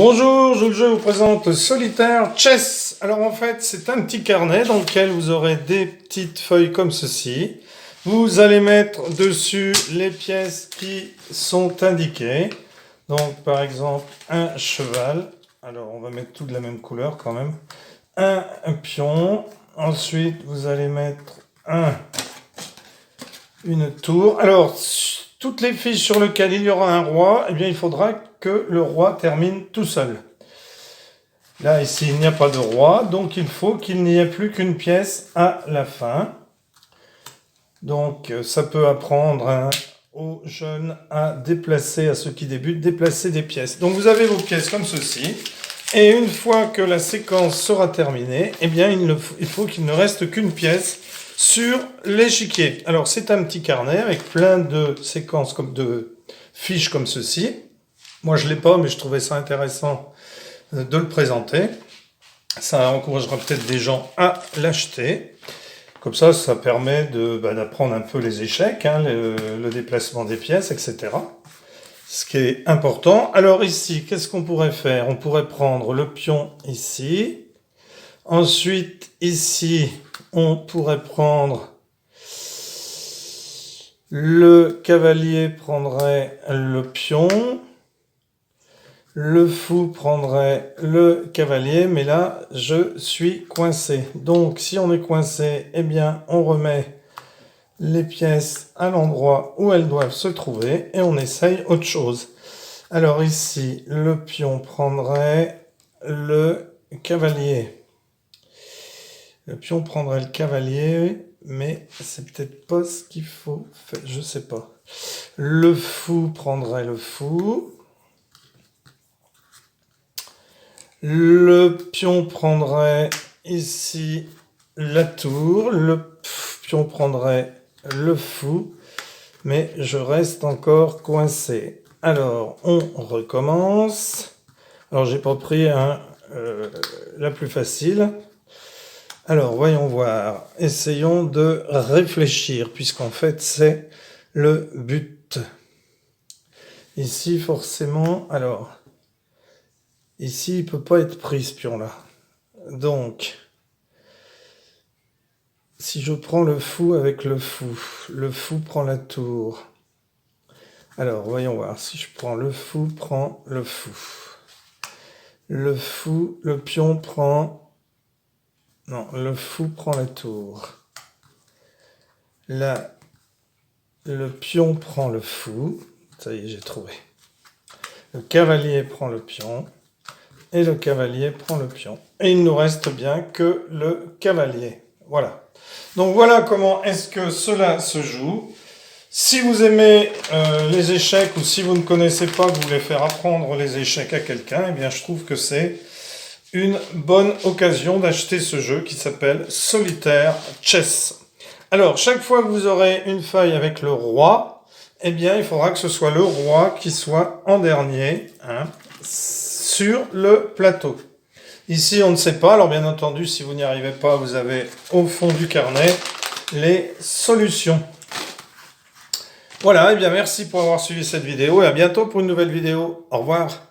Bonjour, je vous présente Solitaire Chess. Alors en fait, c'est un petit carnet dans lequel vous aurez des petites feuilles comme ceci. Vous allez mettre dessus les pièces qui sont indiquées. Donc par exemple, un cheval. Alors on va mettre tout de la même couleur quand même. Un pion. Ensuite, vous allez mettre une tour. Alors, toutes les fiches sur lesquelles il y aura un roi, eh bien, il faudra que le roi termine tout seul. Là, ici, il n'y a pas de roi, donc il faut qu'il n'y ait plus qu'une pièce à la fin. Donc, ça peut apprendre aux jeunes à déplacer, à ceux qui débutent, déplacer des pièces. Donc, vous avez vos pièces comme ceci. Et une fois que la séquence sera terminée, eh bien, il faut qu'il ne reste qu'une pièce sur l'échiquier. Alors, c'est un petit carnet avec plein de séquences, comme de fiches comme ceci. Moi, je ne l'ai pas, mais je trouvais ça intéressant de le présenter. Ça encouragera peut-être des gens à l'acheter. Comme ça permet d'apprendre un peu les échecs, le déplacement des pièces, etc. Ce qui est important. Alors ici, qu'est-ce qu'on pourrait faire? On pourrait prendre le pion ici. Ensuite, ici, on pourrait prendre le cavalier prendrait le pion. Le fou prendrait le cavalier, mais là, je suis coincé. Donc, si on est coincé, eh bien, on remet les pièces à l'endroit où elles doivent se trouver et on essaye autre chose. Alors ici, le pion prendrait le cavalier. Le pion prendrait le cavalier, mais c'est peut-être pas ce qu'il faut faire, je sais pas. Le fou prendrait le fou. Le pion prendrait ici la tour. Le pion prendrait le fou, mais je reste encore coincé. Alors, on recommence. Alors, j'ai pas pris la plus facile. Alors, voyons voir. Essayons de réfléchir, puisqu'en fait, c'est le but. Ici, forcément, alors, ici, il ne peut pas être pris, ce pion-là. Donc, si je prends le fou avec le fou prend la tour. Alors, voyons voir. Si je prends le fou, prend le fou. Le fou, le pion prend... Non, le fou prend la tour. Là, le pion prend le fou. Ça y est, j'ai trouvé. Le cavalier prend le pion. Et le cavalier prend le pion. Et il ne nous reste bien que le cavalier. Voilà. Donc voilà comment est-ce que cela se joue. Si vous aimez les échecs ou si vous ne connaissez pas, que vous voulez faire apprendre les échecs à quelqu'un, eh bien je trouve que c'est une bonne occasion d'acheter ce jeu qui s'appelle Solitaire Chess. Alors, chaque fois que vous aurez une feuille avec le roi, eh bien il faudra que ce soit le roi qui soit en dernier, sur le plateau. Ici, on ne sait pas. Alors, bien entendu, si vous n'y arrivez pas, vous avez au fond du carnet les solutions. Voilà, et bien merci pour avoir suivi cette vidéo et à bientôt pour une nouvelle vidéo. Au revoir.